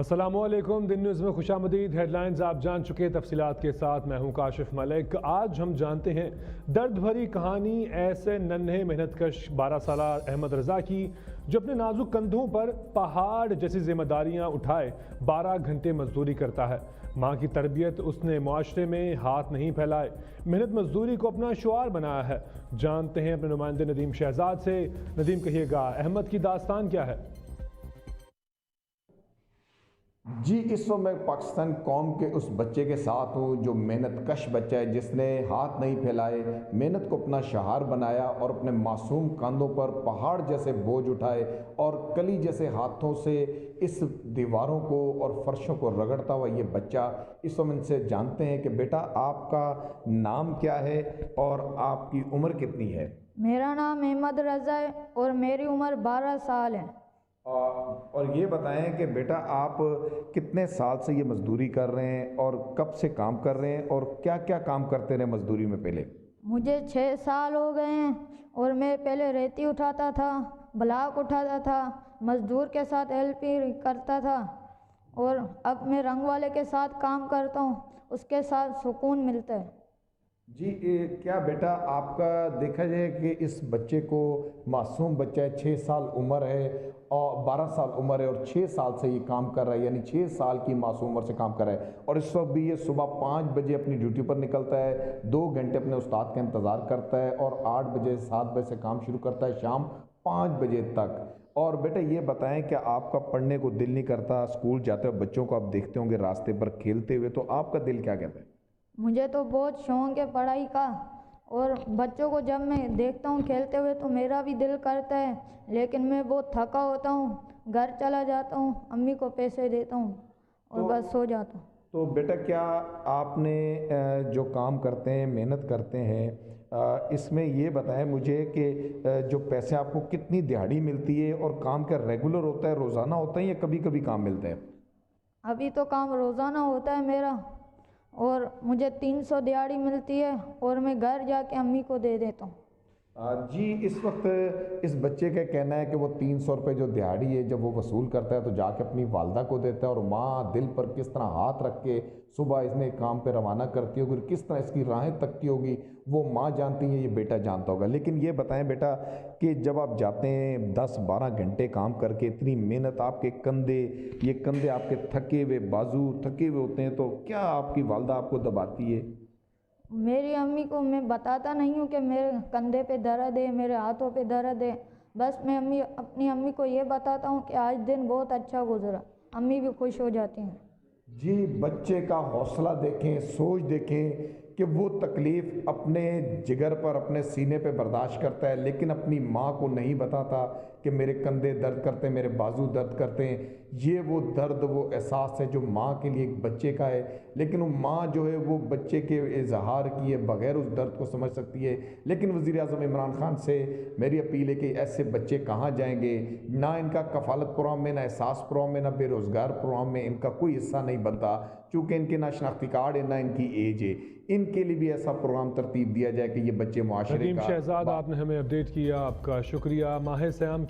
السلام علیکم، دن نیوز میں خوش آمدید۔ ہیڈ لائنز آپ جان چکے، تفصیلات کے ساتھ میں ہوں کاشف ملک۔ آج ہم جانتے ہیں درد بھری کہانی ایسے ننھے محنت کش 12 سالہ احمد رضا کی، جو اپنے نازک کندھوں پر پہاڑ جیسی ذمہ داریاں اٹھائے 12 گھنٹے مزدوری کرتا ہے۔ ماں کی تربیت اس نے معاشرے میں ہاتھ نہیں پھیلائے، محنت مزدوری کو اپنا شعار بنایا ہے۔ جانتے ہیں اپنے نمائندے ندیم شہزاد سے۔ ندیم، کہیے گا احمد کی داستان کیا ہے؟ جی، اس وقت میں پاکستان قوم کے اس بچے کے ساتھ ہوں جو محنت کش بچہ ہے، جس نے ہاتھ نہیں پھیلائے، محنت کو اپنا شعار بنایا اور اپنے معصوم کاندھوں پر پہاڑ جیسے بوجھ اٹھائے اور کلی جیسے ہاتھوں سے اس دیواروں کو اور فرشوں کو رگڑتا ہوا یہ بچہ۔ اس وقت ان سے جانتے ہیں کہ بیٹا آپ کا نام کیا ہے اور آپ کی عمر کتنی ہے؟ میرا نام احمد رضا ہے اور میری عمر 12 سال ہے۔ اور یہ بتائیں کہ بیٹا آپ کتنے سال سے یہ مزدوری کر رہے ہیں اور کب سے کام کر رہے ہیں اور کیا کیا کام کرتے رہے مزدوری میں پہلے؟ مجھے 6 سال ہو گئے ہیں اور میں پہلے ریتی اٹھاتا تھا، بلاک اٹھاتا تھا، مزدور کے ساتھ ہیلپ کرتا تھا اور اب میں رنگ والے کے ساتھ کام کرتا ہوں، اس کے ساتھ سکون ملتا ہے۔ جی، کیا بیٹا آپ کا دیکھا جائے کہ اس بچے کو، معصوم بچہ ہے، 6 سال عمر ہے اور 12 سال عمر ہے اور 6 سال سے یہ کام کر رہا ہے، یعنی 6 سال کی معصوم عمر سے کام کر رہا ہے، اور اس وقت بھی یہ صبح 5 بجے اپنی ڈیوٹی پر نکلتا ہے، 2 گھنٹے اپنے استاد کا انتظار کرتا ہے اور 8 بجے 7 بجے سے کام شروع کرتا ہے شام 5 بجے تک۔ اور بیٹا یہ بتائیں کہ آپ کا پڑھنے کو دل نہیں کرتا؟ اسکول جاتے ہوئے بچوں کو آپ دیکھتے ہوں گے راستے پر کھیلتے ہوئے، تو آپ کا دل کیا کہتا ہے؟ مجھے تو بہت شوق ہے پڑھائی کا، اور بچوں کو جب میں دیکھتا ہوں کھیلتے ہوئے تو میرا بھی دل کرتا ہے، لیکن میں بہت تھکا ہوتا ہوں، گھر چلا جاتا ہوں، امی کو پیسے دیتا ہوں اور بس سو جاتا ہوں۔ تو بیٹا کیا آپ نے جو کام کرتے ہیں، محنت کرتے ہیں، اس میں یہ بتائیں مجھے کہ جو پیسے آپ کو کتنی دہاڑی ملتی ہے اور کام کا ریگولر ہوتا ہے، روزانہ ہوتا ہے یا کبھی کبھی کام ملتا ہے؟ ابھی تو کام روزانہ ہوتا ہے میرا، اور مجھے 300 دیہاڑی ملتی ہے اور میں گھر جا کے امی کو دے دیتا ہوں۔ جی، اس وقت اس بچے کا کہنا ہے کہ وہ 300 روپے جو دیہاڑی ہے جب وہ وصول کرتا ہے تو جا کے اپنی والدہ کو دیتا ہے، اور ماں دل پر کس طرح ہاتھ رکھ کے صبح اس نے کام پہ روانہ کرتی ہوگی، کس طرح اس کی راہیں تکتی ہوگی، وہ ماں جانتی ہیں، یہ بیٹا جانتا ہوگا۔ لیکن یہ بتائیں بیٹا کہ جب آپ جاتے ہیں 10-12 گھنٹے کام کر کے، اتنی محنت، آپ کے کندھے، یہ کندھے آپ کے تھکے ہوئے، بازو تھکے ہوئے ہوتے ہیں، تو کیا آپ کی والدہ آپ کو دباتی ہے؟ میری امی کو میں بتاتا نہیں ہوں کہ میرے کندھے پہ درد ہے، میرے ہاتھوں پہ درد ہے، بس میں اپنی امی کو یہ بتاتا ہوں کہ آج دن بہت اچھا گزرا، امی بھی خوش ہو جاتی ہیں۔ جی، بچے کا حوصلہ دیکھیں، سوچ دیکھیں کہ وہ تکلیف اپنے جگر پر، اپنے سینے پہ برداشت کرتا ہے، لیکن اپنی ماں کو نہیں بتاتا کہ میرے کندھے درد کرتے ہیں، میرے بازو درد کرتے ہیں۔ یہ وہ درد، وہ احساس ہے جو ماں کے لیے ایک بچے کا ہے، لیکن وہ ماں جو ہے وہ بچے کے اظہار کیے بغیر اس درد کو سمجھ سکتی ہے۔ لیکن وزیر اعظم عمران خان سے میری اپیل ہے کہ ایسے بچے کہاں جائیں گے؟ نہ ان کا کفالت پروگرام میں، نہ احساس پروگرام میں، نہ بے روزگار پروگرام میں ان کا کوئی حصہ نہیں بنتا، چونکہ ان کے نہ شناختی کارڈ ہے نہ ان کی ایج ہے۔ ان کے لیے بھی ایسا پروگرام ترتیب دیا جائے کہ یہ بچے معاشرے کا۔ ندیم شہزاد، آپ نے ہمیں اپڈیٹ کیا، آپ کا شکریہ۔ ماہ سیام